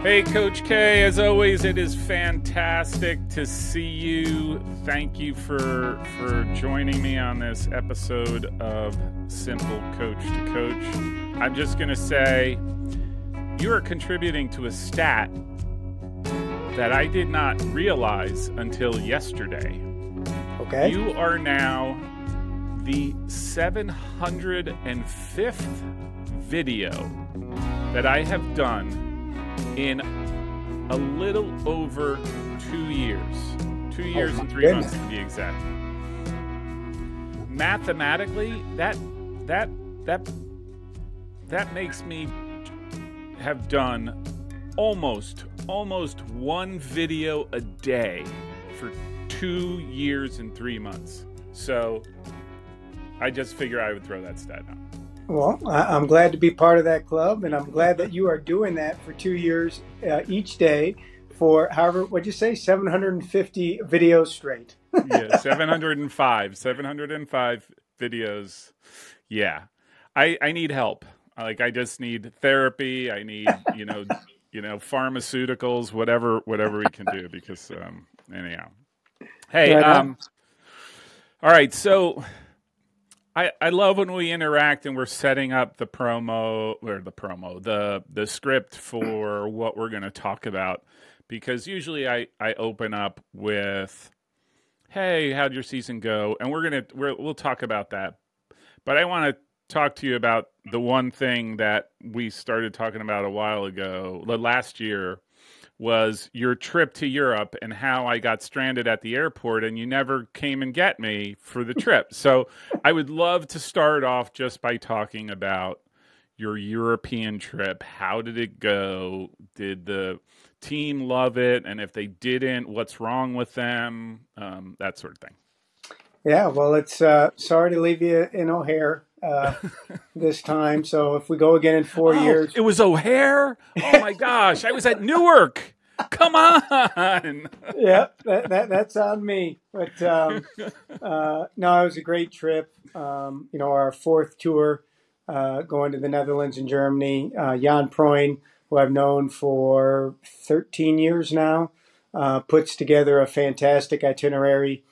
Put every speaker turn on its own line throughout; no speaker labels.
Hey, Coach K, as always, it is fantastic to see you. Thank you for joining me on this episode of Simple Coach to Coach. I'm just going to say you are contributing to a stat that I did not realize until yesterday.
Okay.
You are now the 705th video that I have done in a little over 2 years. 2 years and 3 months to be exact. Mathematically, that makes me have done almost one video a day for 2 years and 3 months. So I just figured I would throw that stat out.
Well, I'm glad to be part of that club, and I'm glad that you are doing that for 2 years each day for however, what'd you say, 750 videos straight?
Yeah, 705 videos. Yeah. I need help. Like, I just need therapy. I need, pharmaceuticals, whatever we can do, because anyhow. Hey, all right, so I love when we interact and we're setting up the script for what we're going to talk about, because usually I open up with, hey, how'd your season go? And we'll talk about that. But I want to talk to you about the one thing that we started talking about a while ago, last year, was your trip to Europe and how I got stranded at the airport and you never came and get me for the trip. So I would love to start off just by talking about your European trip. How did it go? Did the team love it? And if they didn't, what's wrong with them? That sort of thing.
Yeah, well, it's sorry to leave you in O'Hare this time. So if we go again in 4 years.
It was O'Hare? Oh, my gosh. I was at Newark. Come on.
Yeah, that's on me. But no, it was a great trip. Our fourth tour going to the Netherlands and Germany. Jan Proijn, who I've known for 13 years now, puts together a fantastic itinerary.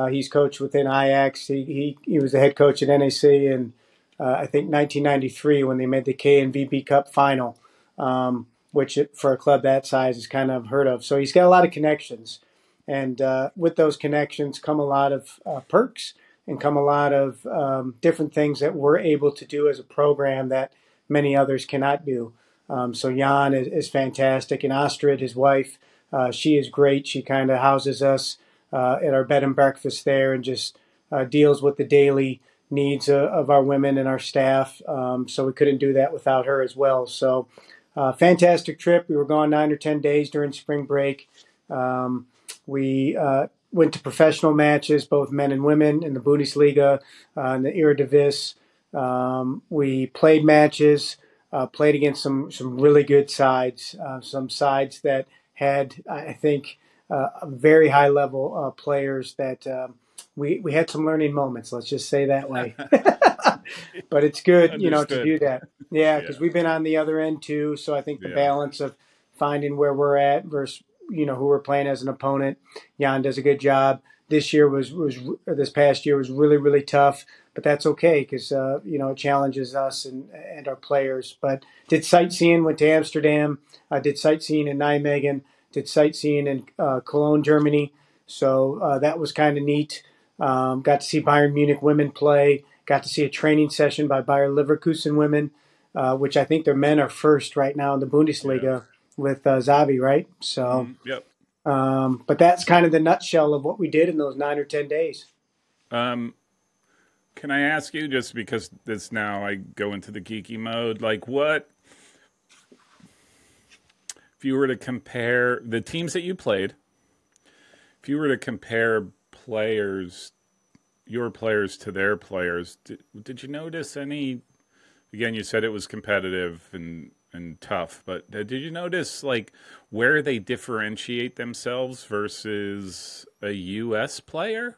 He's coached within Ajax. He was the head coach at NAC in, I think, 1993 when they made the KNVB Cup final, which for a club that size is kind of unheard of. So he's got a lot of connections. And with those connections come a lot of perks and come a lot of different things that we're able to do as a program that many others cannot do. So Jan is fantastic. And Astrid, his wife, she is great. She kind of houses us at our bed and breakfast there and just deals with the daily needs of our women and our staff. So we couldn't do that without her as well. So fantastic trip. We were gone 9 or 10 days during spring break. We went to professional matches, both men and women, in the Bundesliga, in the Eredivisie. We played matches, played against some really good sides, some sides that had, I think, very high level players that we had some learning moments. Let's just say that way. But it's good, to do that. Yeah, because we've been on the other end too. So I think the balance of finding where we're at versus who we're playing as an opponent. Jan does a good job. This past year was really, really tough, but that's okay because it challenges us and our players. But did sightseeing, went to Amsterdam. Did sightseeing in Nijmegen. Did sightseeing in Cologne, Germany. So that was kind of neat. Got to see Bayern Munich women play. Got to see a training session by Bayer Leverkusen women, which I think their men are first right now in the Bundesliga with Xavi, right? So,
yep.
But that's kind of the nutshell of what we did in those 9 or 10 days.
Can I ask you, just because this now I go into the geeky mode, like what, if you were to compare the teams that you played, if you were to compare your players to their players, did you notice any, again, you said it was competitive and tough, but did you notice like where they differentiate themselves versus a U.S. player?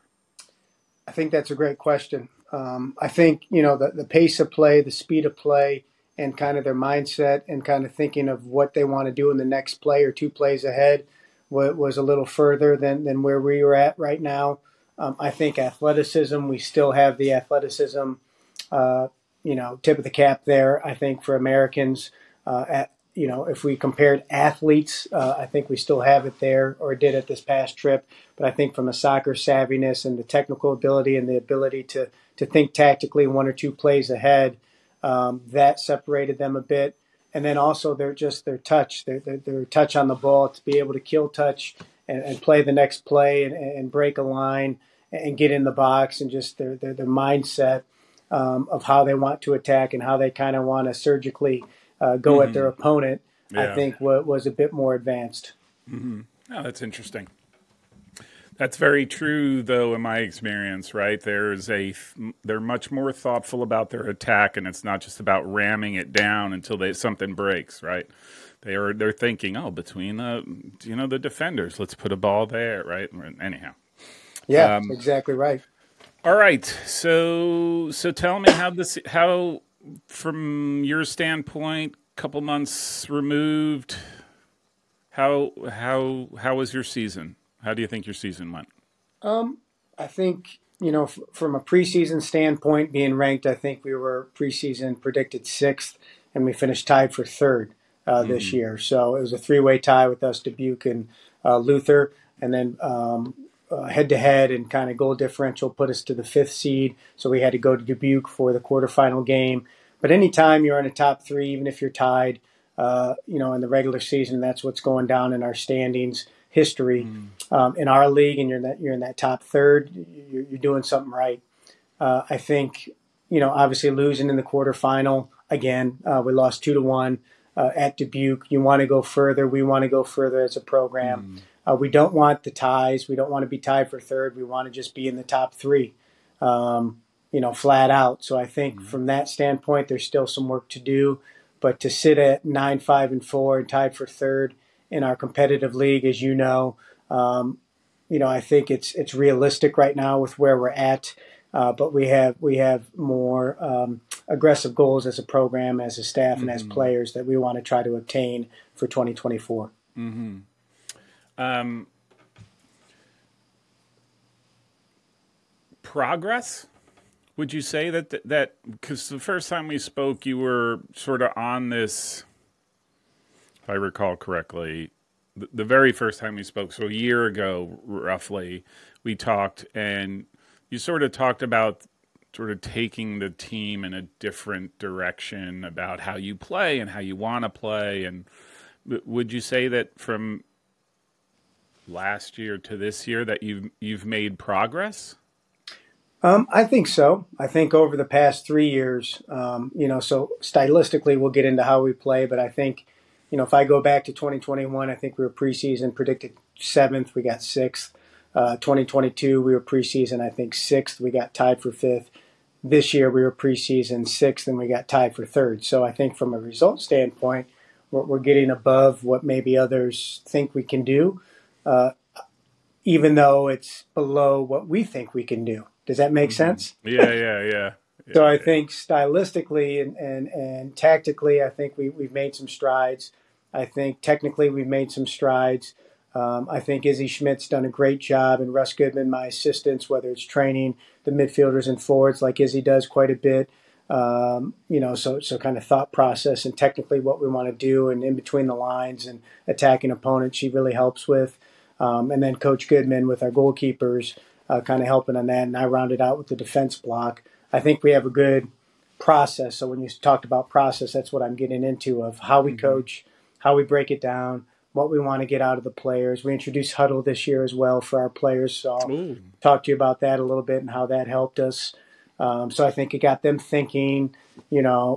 I think that's a great question. I think, the pace of play, the speed of play and kind of their mindset and kind of thinking of what they want to do in the next play or two plays ahead was a little further than where we were at right now. I think athleticism, we still have the athleticism, tip of the cap there. I think for Americans, if we compared athletes, I think we still have it there, or did at this past trip. But I think from a soccer savviness and the technical ability and the ability to think tactically one or two plays ahead, that separated them a bit. And then also their touch, their touch on the ball, to be able to kill touch and play the next play and break a line and get in the box, and just their mindset of how they want to attack and how they kind of want to surgically go at their opponent, I think was a bit more advanced.
Oh, that's interesting. That's very true, though, in my experience, right? They're much more thoughtful about their attack, and it's not just about ramming it down until something breaks, right? They're thinking, between the defenders, let's put a ball there, right? Anyhow.
Yeah, exactly right.
All right. So tell me how from your standpoint, couple months removed, how was your season? How do you think your season went?
I think, from a preseason standpoint, being ranked, I think we were preseason predicted 6th, and we finished tied for 3rd this year. So it was a 3-way tie with us, Dubuque and Luther, and then head-to-head and kind of goal differential put us to the 5th seed. So we had to go to Dubuque for the quarterfinal game. But anytime you're in a top 3, even if you're tied, in the regular season, that's what's going down in our standings history in our league, and you're in that top 3rd, you're doing something right. I think, obviously losing in the quarterfinal again, we lost 2-1 at Dubuque. You want to go further. We want to go further as a program. We don't want the ties. We don't want to be tied for 3rd. We want to just be in the top 3, flat out. So I think from that standpoint, there's still some work to do. But to sit at 9-5-4 and tied for 3rd in our competitive league, as I think it's realistic right now with where we're at. But we have more aggressive goals as a program, as a staff, and as players that we want to try to obtain for 2024.
Progress? Would you say that because the first time we spoke, you were sort of on this, if I recall correctly, the very first time we spoke, so a year ago roughly, we talked, and you sort of talked about sort of taking the team in a different direction about how you play and how you want to play. And would you say that from last year to this year that you've made progress?
I think so. I think over the past 3 years, so stylistically we'll get into how we play, but I think, if I go back to 2021, I think we were preseason predicted 7th, we got 6th. 2022, we were preseason, I think 6th, we got tied for 5th. This year we were preseason 6th, and we got tied for 3rd. So I think from a result standpoint, we're getting above what maybe others think we can do, even though it's below what we think we can do. Does that make sense?
Yeah.
So I think stylistically and tactically, I think we've made some strides. I think technically we've made some strides. I think Izzy Schmidt's done a great job, and Russ Goodman, my assistants, whether it's training the midfielders and forwards like Izzy does quite a bit. So kind of thought process and technically what we want to do, and in between the lines and attacking opponents, she really helps with. And then Coach Goodman with our goalkeepers, kind of helping on that, and I rounded out with the defense block. I think we have a good process. So when you talked about process, that's what I'm getting into, of how we coach, how we break it down, what we want to get out of the players. We introduced Huddle this year as well for our players, so I'll talk to you about that a little bit and how that helped us. So I think it got them thinking,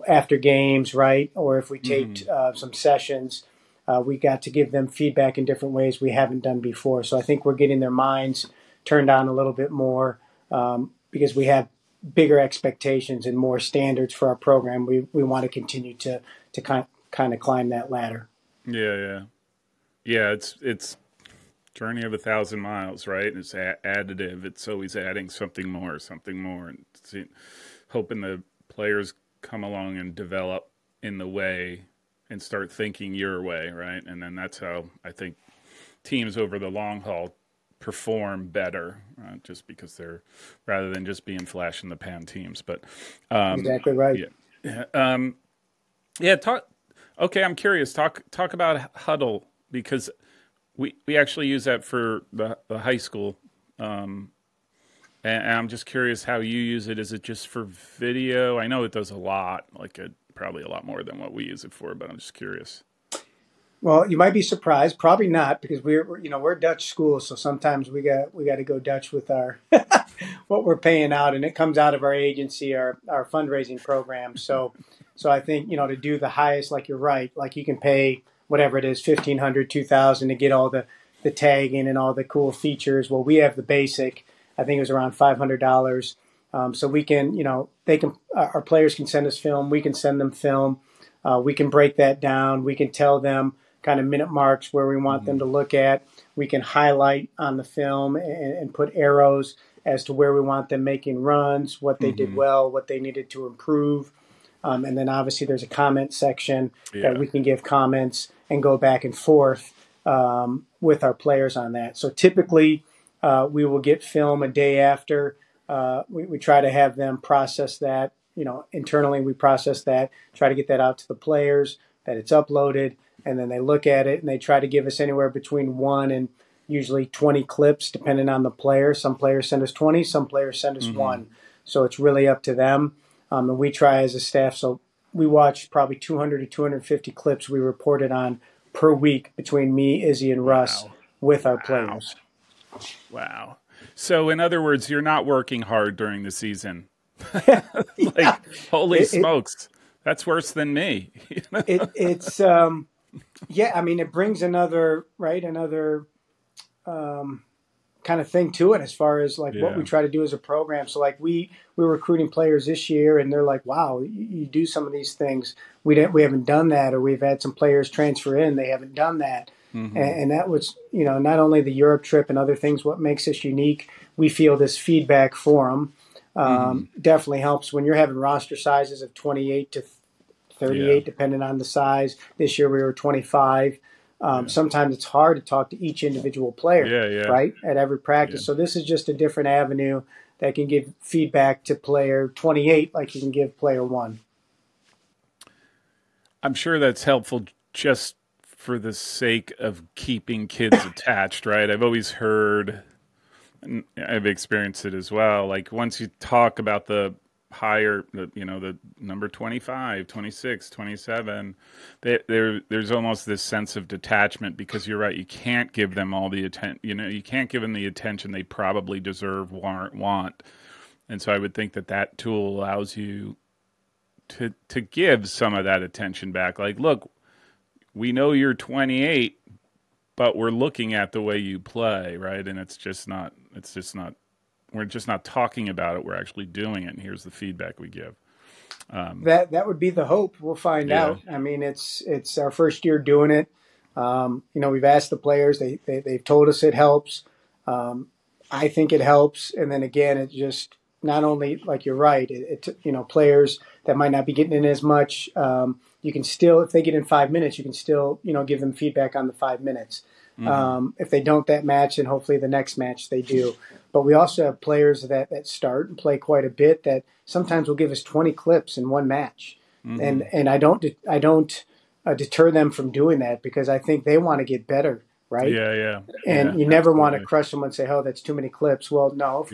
after games, right? Or if we taped some sessions, we got to give them feedback in different ways we haven't done before. So I think we're getting their minds turned on a little bit more, because we have bigger expectations and more standards for our program. We want to continue to kind of climb that ladder.
Yeah. It's journey of 1,000 miles, right? It's additive. It's always adding something more, and hoping the players come along and develop in the way and start thinking your way, right? And then that's how I think teams over the long haul perform better, just because they're, rather than just being flash in the pan teams. But
Exactly right.
yeah, yeah. Okay, I'm curious. Talk about huddle, because we actually use that for the high school. And I'm just curious how you use it. Is it just for video? I know it does a lot, probably a lot more than what we use it for, but I'm just curious.
Well, you might be surprised. Probably not, because we're a Dutch school, so sometimes we got to go Dutch with our what we're paying out, and it comes out of our agency, our fundraising program. So I think to do the highest, like you're right, like you can pay whatever it is, $1,500, $2,000 to get all the tagging and all the cool features. Well, we have the basic. I think it was around $500. So we can, our players can send us film. We can send them film. We can break that down. We can tell them kind of minute marks where we want them to look at. We can highlight on the film and put arrows as to where we want them making runs, what they did well, what they needed to improve. And then obviously there's a comment section that we can give comments and go back and forth with our players on that. So typically we will get film a day after. We try to have them process that. Internally we process that, try to get that out to the players, that it's uploaded, and then they look at it and they try to give us anywhere between 1 and usually 20 clips, depending on the player. Some players send us 20, some players send us 1. So it's really up to them. And we try as a staff. So we watch probably 200 to 250 clips we reported on per week between me, Izzy, and Russ with our players.
Wow. So in other words, you're not working hard during the season. Holy smokes, that's worse than me.
It's I mean, it brings another kind of thing to it as far as what we try to do as a program. So we're recruiting players this year, and they're like, wow, you do some of these things. We haven't done that, or we've had some players transfer in, they haven't done that. And that was, not only the Europe trip and other things, what makes us unique. We feel this feedback forum definitely helps when you're having roster sizes of 28 to 38, depending on the size. This year we were 25. Sometimes it's hard to talk to each individual player, right, at every practice. So this is just a different avenue that can give feedback to player 28 like you can give player 1.
I'm sure that's helpful just for the sake of keeping kids attached, right? I've always heard, and I've experienced it as well, once you talk about the higher, the number 25, 26, 27, there's almost this sense of detachment, because you're right, you can't give them all the attention, you can't give them the attention they probably deserve, want. And so I would think that tool allows you to give some of that attention back. Look, we know you're 28, but we're looking at the way you play, right? And we're just not talking about it. We're actually doing it. And here's the feedback we give.
That would be the hope. We'll find out. I mean, it's our first year doing it. We've asked the players. They've told us it helps. I think it helps. And then again, it just not only, like you're right, players that might not be getting in as much, you can still, if they get in 5 minutes, you can still, give them feedback on the 5 minutes. If they don't that match, and hopefully the next match they do. But we also have players that start and play quite a bit that sometimes will give us 20 clips in one match. And I don't deter them from doing that, because I think they want to get better, right? And you never want to crush someone and say, oh, that's too many clips. Well, no,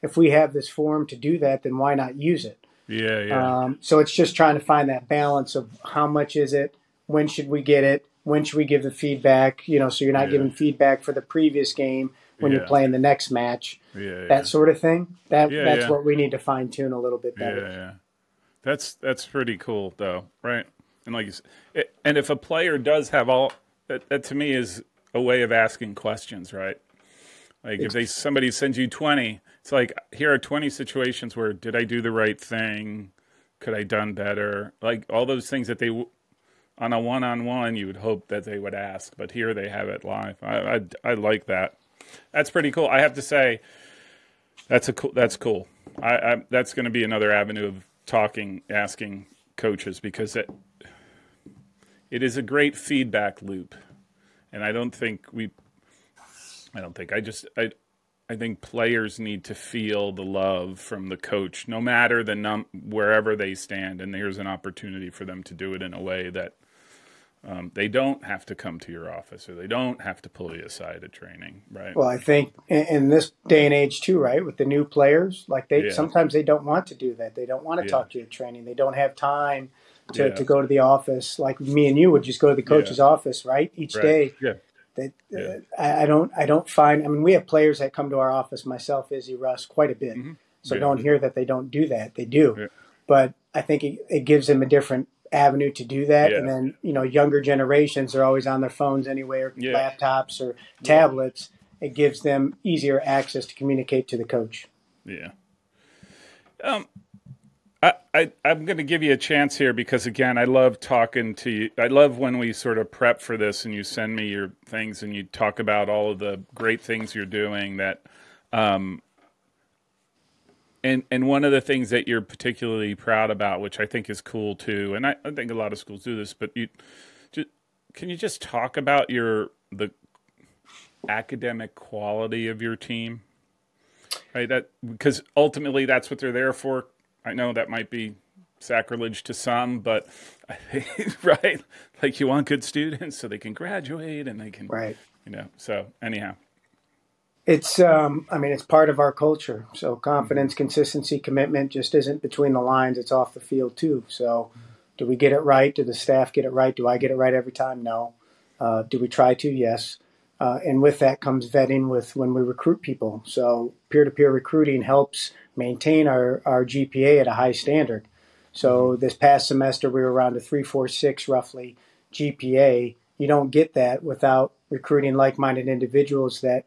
if we have this forum to do that, then why not use it? So it's just trying to find that balance of how much is it, when should we get it, when should we give the feedback, so you're not giving feedback for the previous game when you're playing the next match, that sort of thing. That's what we need to fine tune a little bit better.
That's pretty cool though, right? And like you said, and if a player does have all that to me is a way of asking questions, right? If somebody sends you 20, it's like, here are 20 situations where did I do the right thing? Could I done better? All those things that on a one-on-one, you would hope that they would ask, but here they have it live. I like that. That's pretty cool. I have to say, that's cool. That's cool. That's going to be another avenue of asking coaches because it is a great feedback loop, and I think players need to feel the love from the coach, no matter wherever they stand, and there's an opportunity for them to do it in a way that they don't have to come to your office or they don't have to pull you aside at training, right?
Well, I think in this day and age too, right, with the new players, like sometimes they don't want to do that. They don't want to talk to you at training. They don't have time to go to the office. Like me and you would just go to the coach's office, right, each day.
Yeah.
I don't find. I mean, we have players that come to our office. Myself, Izzy, Russ, quite a bit.
Mm-hmm.
So don't hear that they don't do that. They do,
Yeah.
but I think it gives them a different avenue to do that.
Yeah.
And then younger generations are always on their phones anyway, or laptops or tablets. It gives them easier access to communicate to the coach.
Yeah. I'm going to give you a chance here because, again, I love talking to you. I love when we sort of prep for this and you send me your things and you talk about all of the great things you're doing that and one of the things that you're particularly proud about, which I think is cool too, and I think a lot of schools do this, but can you just talk about the academic quality of your team? Right? Because ultimately that's what they're there for. I know that might be sacrilege to some, but right, like you want good students so they can graduate and they can, So anyhow,
it's it's part of our culture. So confidence, consistency, commitment just isn't between the lines. It's off the field too. So do we get it right? Do the staff get it right? Do I get it right every time? No. Do we try to? Yes. And with that comes vetting when we recruit people. So peer-to-peer recruiting helps maintain our GPA at a high standard. So this past semester, we were around a 3.46 roughly GPA. You don't get that without recruiting like-minded individuals that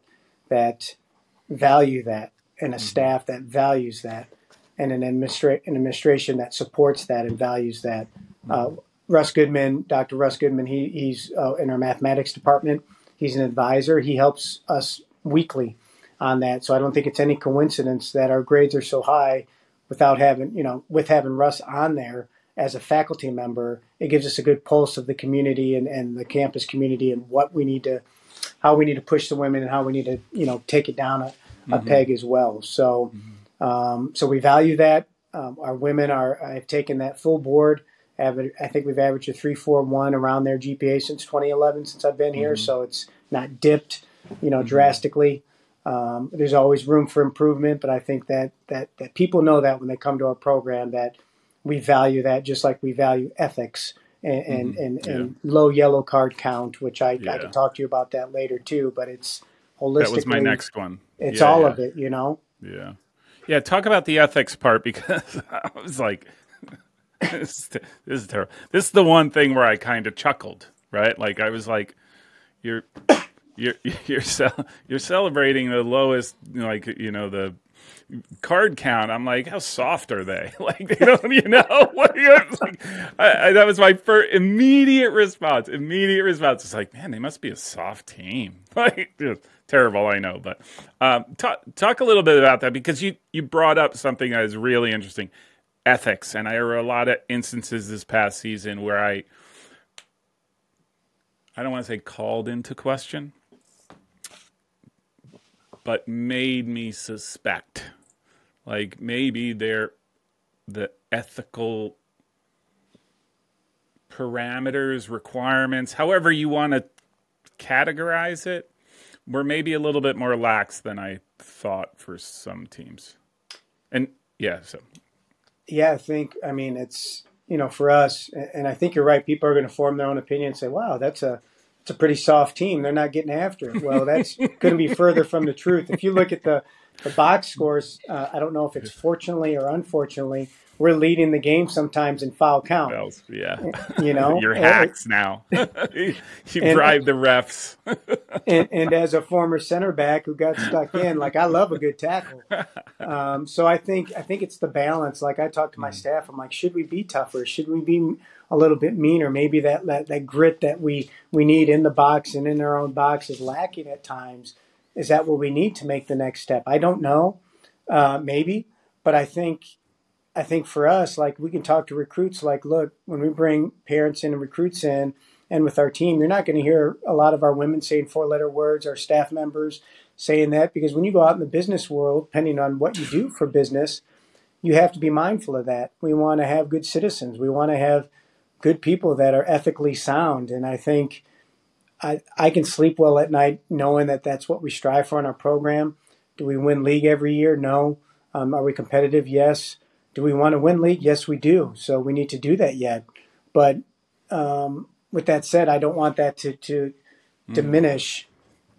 value that, and a staff that values that, and an administration that supports that and values that. Dr. Russ Goodman, he's in our mathematics department. He's an advisor. He helps us weekly on that. So I don't think it's any coincidence that our grades are so high without having Russ on there as a faculty member. It gives us a good pulse of the community and the campus community and how we need to push the women and how we need to, take it down a peg as well. So, so we value that. Our women I've taken that full board. I think we've averaged a 3.41 around their GPA since 2011, since I've been here. So it's not dipped, drastically. There's always room for improvement, but I think that people know that when they come to our program that we value that just like we value ethics and low yellow card count, which I can talk to you about that later too. But it's holistically. That was
my next one.
It's all of it,
Yeah. Yeah. Talk about the ethics part because I was like. This is terrible. This is the one thing where I kind of chuckled, right? Like I was like, you're celebrating the lowest, the card count. I'm like, how soft are they? Like they don't, that was my first immediate response. It's like, man, they must be a soft team. Like terrible, I know, but talk a little bit about that because you brought up something that is really interesting. Ethics, and there were a lot of instances this past season where I don't want to say called into question, but made me suspect, like maybe the ethical parameters, requirements, however you want to categorize it, were maybe a little bit more lax than I thought for some teams. And
Yeah, I think, it's, for us, and I think you're right, people are going to form their own opinion and say, wow, it's a pretty soft team. They're not getting after it. Well, that's going to be further from the truth. If you look at the box scores, I don't know if it's fortunately or unfortunately, we're leading the game sometimes in foul count.
Yeah.
You're
hacks now. You bribe the refs.
and as a former center back who got stuck in, like I love a good tackle. So I think it's the balance. Like I talk to my staff, I'm like, should we be tougher? Should we be a little bit meaner? Maybe that grit that we need in the box and in our own box is lacking at times. Is that what we need to make the next step? I don't know. Maybe, but I think I think for us, like we can talk to recruits, like, look, when we bring parents in and recruits in, and with our team, you're not going to hear a lot of our women saying 4-letter words, our staff members saying that, because when you go out in the business world, depending on what you do for business, you have to be mindful of that. We want to have good citizens. We want to have good people that are ethically sound. And I think I can sleep well at night knowing that that's what we strive for in our program. Do we win league every year? No. Are we competitive? Yes. Do we want to win league? Yes, we do. So we need to do that yet. But with that said, I don't want that to diminish.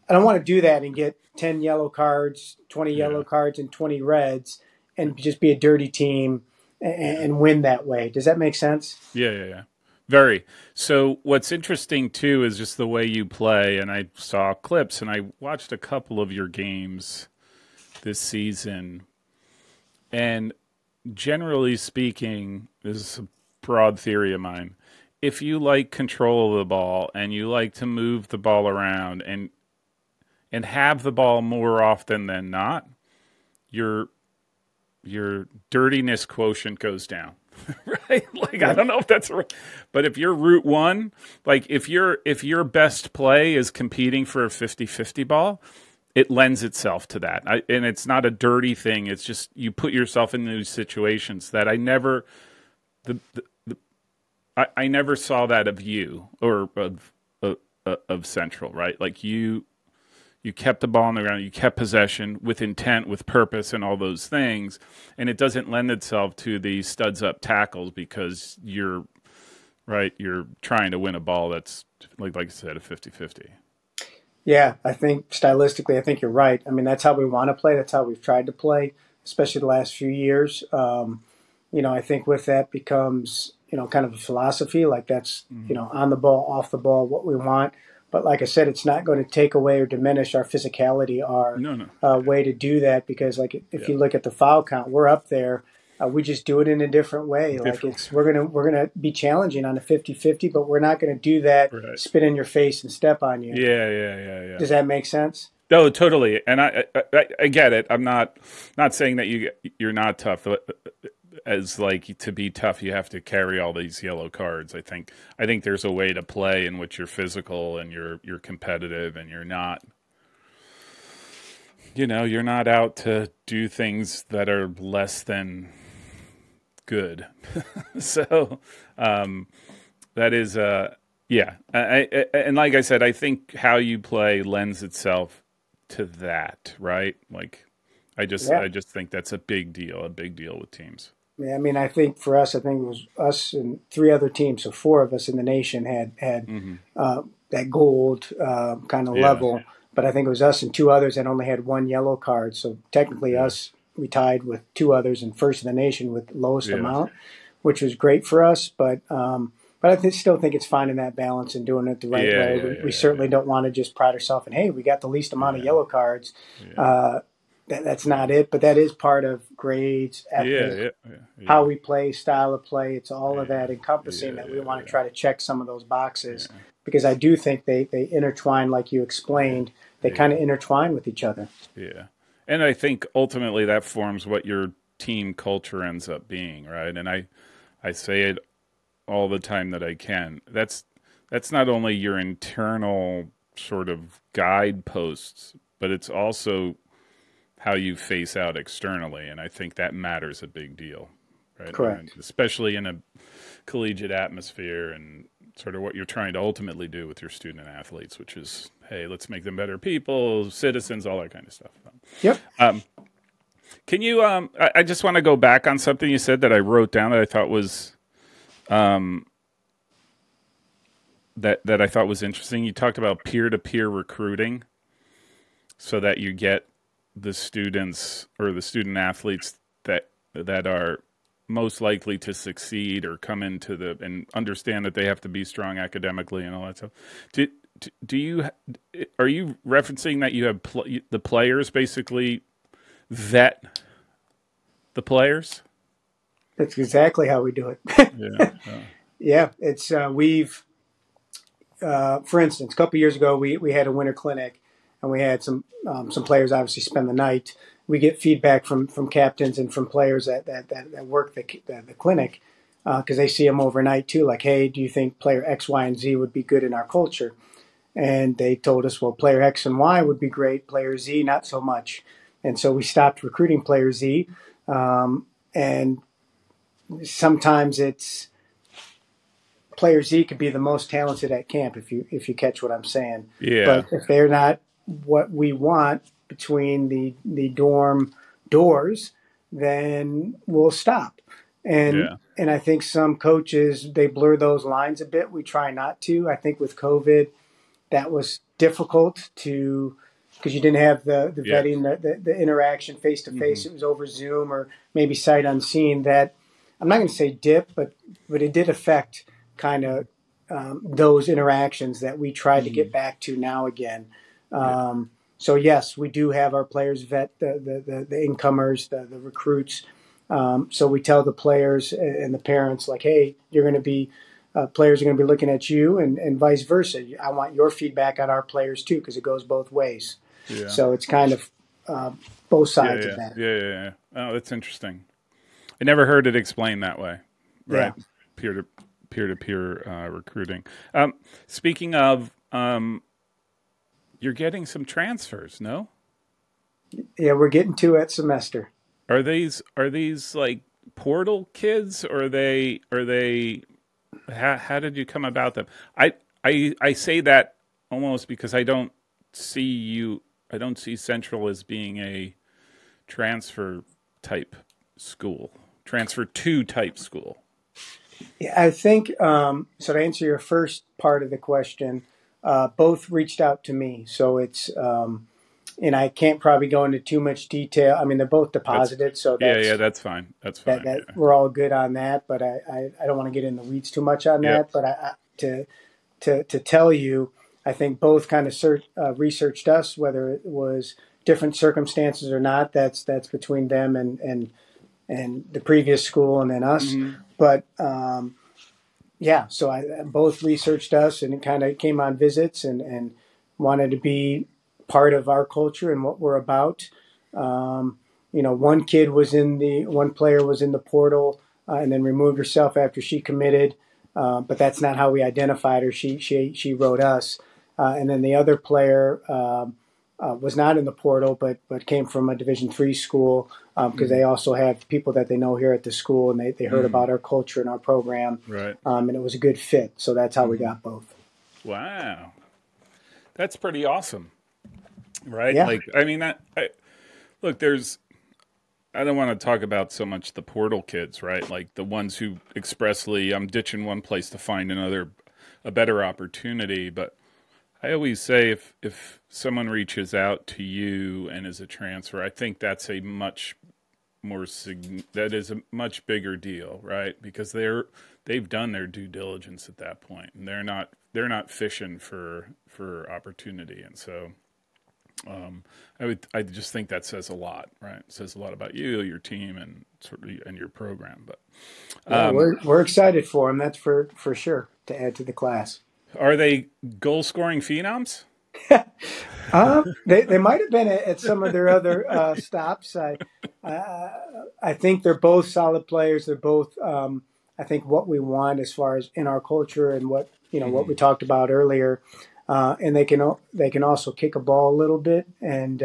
I don't want to do that and get 10 yellow cards, 20 yellow cards, and 20 reds and just be a dirty team and win that way. Does that make sense?
Yeah. Very. So what's interesting, too, is just the way you play. And I saw clips, and I watched a couple of your games this season. And generally speaking, this is a broad theory of mine, if you like control of the ball and you like to move the ball around and have the ball more often than not, your dirtiness quotient goes down. Right? Like, I don't know if that's right. But if you're route one, like if your best play is competing for a 50-50 ball, it lends itself to that. And it's not a dirty thing. It's just you put yourself in those situations that I never I never saw that of you or of Central, right? Like you kept the ball on the ground, you kept possession with intent, with purpose, and all those things. And it doesn't lend itself to the studs up tackles because you're trying to win a ball that's, like I said, a 50-50.
Yeah, I think stylistically, I think you're right. I mean, that's how we want to play. That's how we've tried to play, especially the last few years. I think with that becomes, kind of a philosophy, like that's, on the ball, off the ball, what we want. But like I said, it's not going to take away or diminish our physicality, our way to do that. Because like if you look at the foul count, we're up there. We just do it in a different way. Like we're gonna be challenging on a 50-50, but we're not going to do that, spit in your face and step on you.
Yeah.
Does that make sense?
No, totally. And I get it. I'm not saying that you're not tough. As like to be tough, you have to carry all these yellow cards. I think there's a way to play in which you're physical and you're competitive and you're not, you're not out to do things that are less than good. So that is and like I said, I think how you play lends itself to that, right? Like I just think that's a big deal with teams.
Yeah, I mean, I think for us, it was us and 3 other teams, so 4 of us in the nation had that gold kind of level. But I think it was us and 2 others that only had 1 yellow card. So technically us, we tied with 2 others and first in the nation with the lowest amount, which was great for us. But I still think it's finding that balance and doing it the right way. We certainly don't want to just pride ourselves in, hey, we got the least amount of yellow cards. That's not it, but that is part of grades, ethic, how we play, style of play. It's all of that encompassing that we want to try to check some of those boxes because I do think they intertwine, like you explained. They kind of intertwine with each other.
Yeah, and I think ultimately that forms what your team culture ends up being, right? And I say it all the time that I can. That's not only your internal sort of guideposts, but it's also how you face out externally, and I think that matters a big deal, right?
Correct.
And especially in a collegiate atmosphere and sort of what you're trying to ultimately do with your student athletes, which is, hey, let's make them better people, citizens, all that kind of stuff.
Yep.
Can you, I just want to go back on something you said that I wrote down that I thought was, that I thought was interesting. You talked about peer-to-peer recruiting so that you get the students or the student athletes that are most likely to succeed or come into and understand that they have to be strong academically and all that stuff. Are you referencing that you have the players basically vet the players?
That's exactly how we do it. Yeah. It's we've for instance, a couple of years ago we had a winter clinic. And we had some players obviously spend the night, we get feedback from captains and from players that work the clinic, because they see them overnight too. Like, hey, do you think player X, Y, and Z would be good in our culture? And they told us, well, player X and Y would be great. Player Z, not so much. And so we stopped recruiting player Z. And sometimes it's player Z could be the most talented at camp, if you catch what I'm saying.
Yeah.
But if they're not what we want between the dorm doors, then we'll stop. And I think some coaches, they blur those lines a bit. We try not to. I think with COVID, that was difficult because you didn't have the vetting, the interaction face to face. It was over Zoom or maybe sight unseen. That I'm not going to say dip, but it did affect kind of those interactions that we tried to get back to now again. So yes, we do have our players vet the incomers, the recruits. So we tell the players and the parents, like, hey, you're going to be players are going to be looking at you, and vice versa. I want your feedback on our players too, because it goes both ways. Yeah. So it's kind of both sides of that.
Yeah. Oh, that's interesting. I never heard it explained that way. Right. Yeah. Peer-to-peer recruiting. Speaking of, you're getting some transfers, no?
Yeah, we're getting 2 at semester.
Are these like portal kids, or are they? How did you come about them? I say that almost because I don't see Central as being a transfer to type school.
Yeah, I think so. To answer your first part of the question, both reached out to me. So it's and I can't probably go into too much detail. I mean, they're both deposited, so that's,
that's fine. That's fine.
We're all good on that. But I don't want to get in the weeds too much on that. But to tell you, I think both kind of researched us, whether it was different circumstances or not. That's between them and the previous school and then us. Mm-hmm. But so both researched us and it kind of came on visits and wanted to be part of our culture and what we're about. One player was in the portal and then removed herself after she committed. But that's not how we identified her. She wrote us. And then the other player was not in the portal, but came from a Division III school because they also have people that they know here at the school, and they heard about our culture and our program. Right. And it was a good fit. So that's how we got both.
Wow. That's pretty awesome. Right?
Yeah.
Like, I mean, look, I don't want to talk about so much the portal kids, right? Like the ones who expressly, I'm ditching one place to find a better opportunity. But I always say if someone reaches out to you and is a transfer, I think that's a much bigger deal, right? Because they've done their due diligence at that point, and they're not fishing for opportunity. And so I just think that says a lot, right? It says a lot about you, your team, and your program. But
we're excited for them. That's for sure, to add to the class.
Are they goal scoring phenoms?
They might have been at some of their other stops. I think they're both solid players. They're both I think what we want as far as in our culture and what what we talked about earlier. And they can also kick a ball a little bit and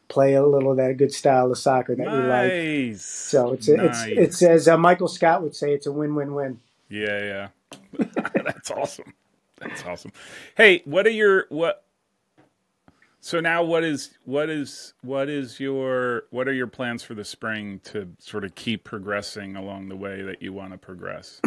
play a little of that good style of soccer that we like. So it's as Michael Scott would say, it's a win-win-win.
Yeah. That's awesome. That's awesome. Hey, so now what are your plans for the spring to sort of keep progressing along the way that you want to progress?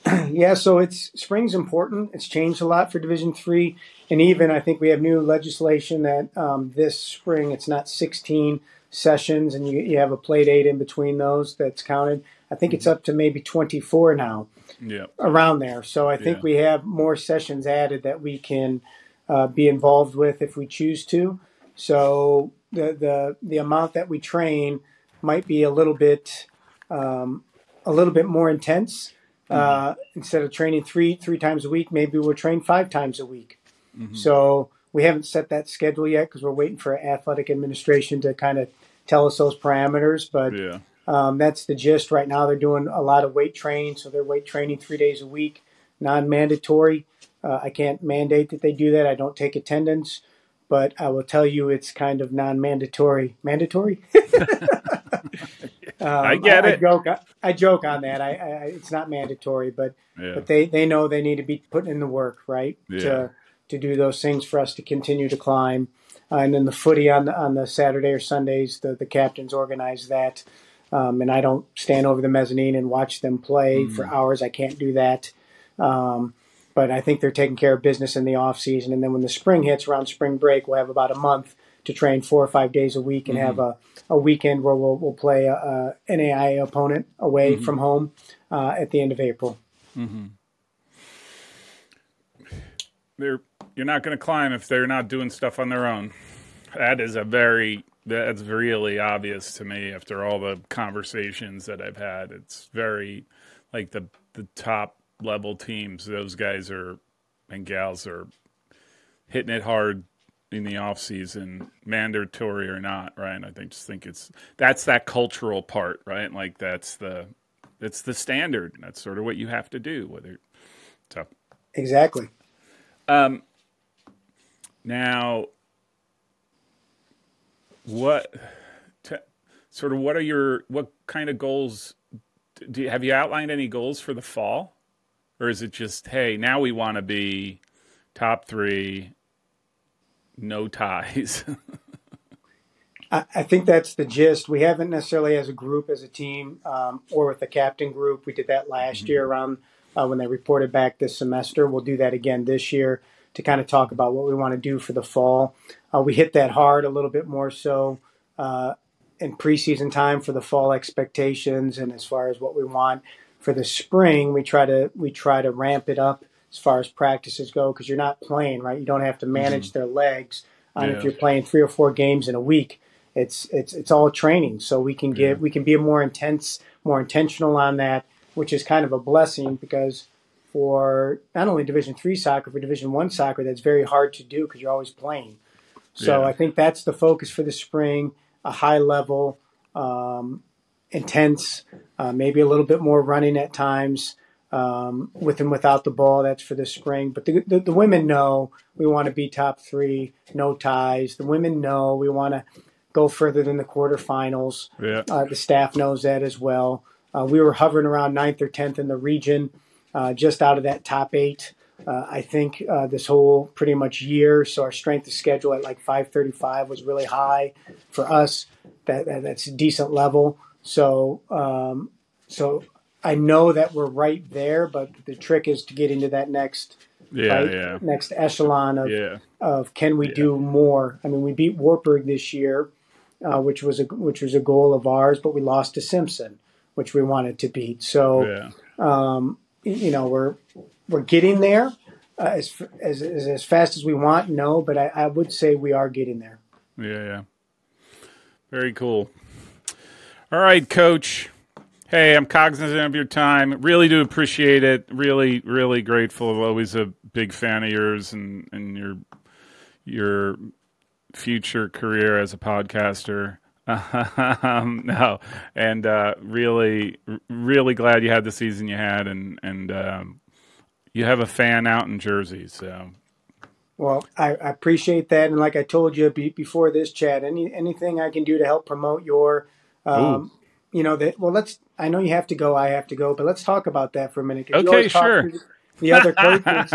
Yeah, so spring's important. It's changed a lot for Division III, and even I think we have new legislation that this spring it's not 16 sessions, and you have a play date in between those that's counted. I think it's up to maybe 24 now, around there. So I think we have more sessions added that we can be involved with if we choose to. So the amount that we train might be a little bit more intense. Instead of training three times a week, maybe we'll train 5 times a week. Mm-hmm. So we haven't set that schedule yet because we're waiting for athletic administration to kind of tell us those parameters. But
Yeah.
that's the gist right now. They're doing a lot of weight training, so they're weight training 3 days a week, non-mandatory. I can't mandate that they do that. I don't take attendance, but I will tell you it's kind of non-mandatory. Mandatory?
I get it.
I joke on that. It's not mandatory, but
Yeah.
they know they need to be putting in the work, right?
Yeah.
To do those things for us to continue to climb. And then the footy on the Saturday or Sundays, the captains organize that. And I don't stand over the mezzanine and watch them play for hours. I can't do that. But I think they're taking care of business in the off season. And then when the spring hits around spring break, we'll have about a month to train 4 or 5 days a week and have a weekend where we'll play a NAIA opponent away from home at the end of April.
You're not going to climb if they're not doing stuff on their own. That's really obvious to me after all the conversations that I've had. It's very like the top level teams, those guys and gals are hitting it hard in the off season, mandatory or not, right? And I think that's that cultural part, right? Like it's the standard. That's sort of what you have to do.
Exactly.
Now, what kind of goals have you outlined any goals for the fall? Or is it just, hey, now we want to be top 3, no ties?
I think that's the gist. We haven't necessarily as a group, as a team, or with the captain group. We did that last year around when they reported back this semester. We'll do that again this year to kind of talk about what we want to do for the fall. We hit that hard a little bit more so in preseason time for the fall expectations and as far as what we want. For the spring, we try to ramp it up as far as practices go because you're not playing, right? You don't have to manage their legs. If you're playing 3 or 4 games in a week, it's all training. So we can be more intense, more intentional on that, which is kind of a blessing because for not only Division III soccer, for Division I soccer, that's very hard to do because you're always playing. So I think that's the focus for the spring: a high level. Intense, maybe a little bit more running at times with and without the ball. That's for the spring. But the women know we want to be top 3, no ties. The women know we want to go further than the quarterfinals. Yeah. The staff knows that as well. We were hovering around 9th or 10th in the region, just out of that top 8. I think this whole pretty much year. So our strength of schedule at like 535 was really high for us. That's a decent level. So I know that we're right there, but the trick is to get into that next echelon of can we do more? I mean, we beat Wartburg this year, which was a goal of ours, but we lost to Simpson, which we wanted to beat. So we're getting there as fast as we want. No, but I would say we are getting there.
Yeah. Very cool. All right, Coach. Hey, I'm cognizant of your time. Really do appreciate it. Really, really grateful. Always a big fan of yours and your future career as a podcaster. Really, really glad you had the season you had, and you have a fan out in Jersey. So,
well, I appreciate that, and like I told you before this chat, anything I can do to help promote your. I know you have to go. I have to go, but let's talk about that for a minute.
Okay, sure.
The other coaches,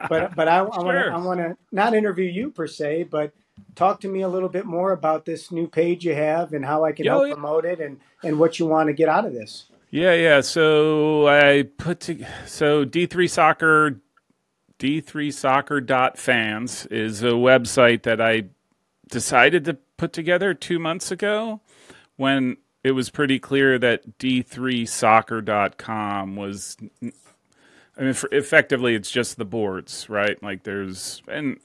but I want to not interview you per se, but talk to me a little bit more about this new page you have and how I can help promote it and what you want to get out of this.
Yeah. So I D3 Soccer, D3Soccer.fans is a website that I decided to put together 2 months ago when it was pretty clear that D3Soccer.com was, effectively it's just the boards, right? Like and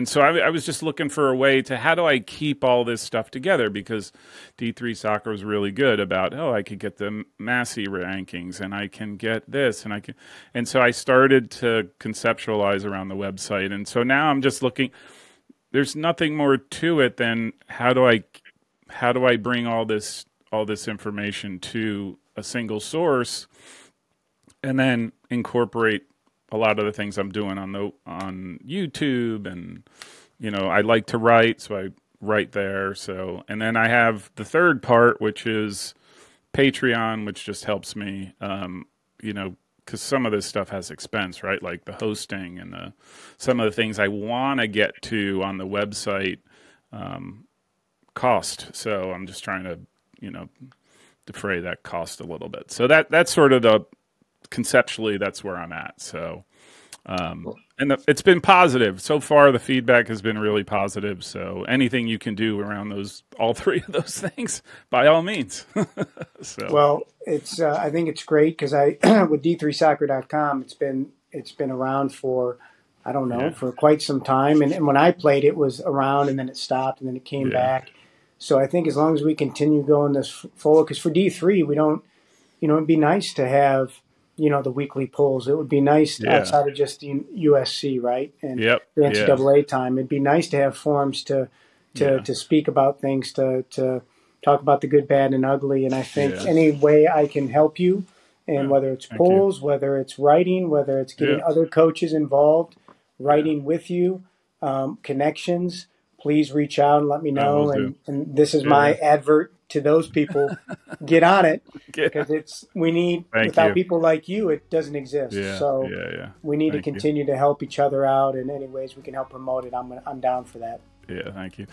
so I was just looking for a way to, how do I keep all this stuff together? Because D3 Soccer was really good about, I could get the Massey rankings and I can get this and so I started to conceptualize around the website. And so now I'm just looking, there's nothing more to it than how do I bring all this information to a single source and then incorporate a lot of the things I'm doing on YouTube. And I like to write, so I write there. So, and then I have the third part, which is Patreon, which just helps me, because some of this stuff has expense, right? Like the hosting and some of the things I want to get to on the website cost. So I'm just trying to, defray that cost a little bit. So that's sort of conceptually, that's where I'm at. So, it's been positive so far. The feedback has been really positive. So anything you can do around all three of those things, by all means. So.
Well, it's I think it's great because with d3soccer.com, it's been around for, I don't know, for quite some time. And when I played, it was around and then it stopped and then it came back. So I think as long as we continue going this forward, because for D3, we don't, it'd be nice to have, the weekly polls. It would be nice outside of just the USC, right? And the NCAA time. It'd be nice to have forums to speak about things, to talk about the good, bad, and ugly. And I think any way I can help you, and whether it's polls, whether it's writing, whether it's getting other coaches involved, writing with you, connections, please reach out and let me know. And this is my advert to those people. Get on it, because without people like you, it doesn't exist. We need to continue to help each other out in any ways we can help promote it. I'm down for that.
Yeah, thank you.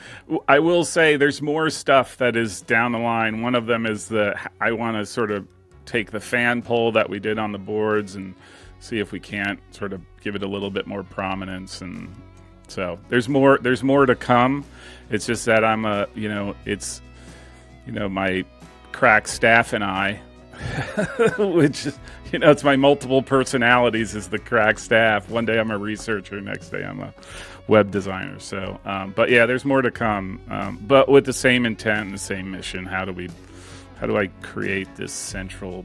I will say there's more stuff that is down the line. One of them is I want to sort of take the fan poll that we did on the boards and see if we can't sort of give it a little bit more prominence. And so there's more to come. It's just that my crack staff and I, which is, it's my multiple personalities is the crack staff. One day I'm a researcher, next day I'm a web designer. So, but yeah, there's more to come, but with the same intent and the same mission. How do I create this central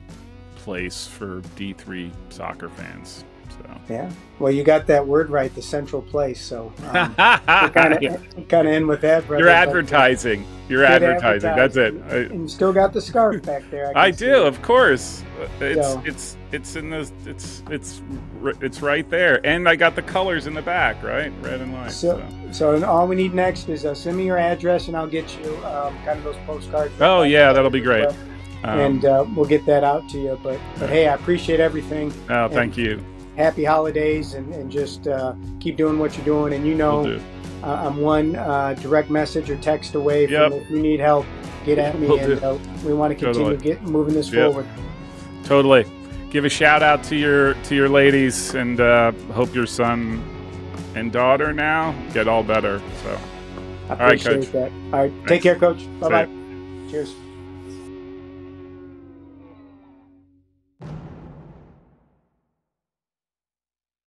place for D3 soccer fans? So.
Yeah, well, you got that word right, the central place. So we're kind of in with that, brother.
You're advertising. You're advertising. That's it.
And you still got the scarf back there.
I do, of course. It's in the it's right there, and I got the colors in the back, right, red and white.
So all we need next is send me your address, and I'll get you kind of those postcards.
Oh yeah, that'll be great.
And we'll get that out to you. But hey, I appreciate everything.
Oh, thank you.
Happy holidays, and just keep doing what you're doing. And I'm one direct message or text away from if you need help, get at me. We want to continue moving this forward.
Totally. Give a shout out to your ladies, and hope your son and daughter now get all better. So,
I appreciate that. All right, take care, Coach. Bye bye. Cheers.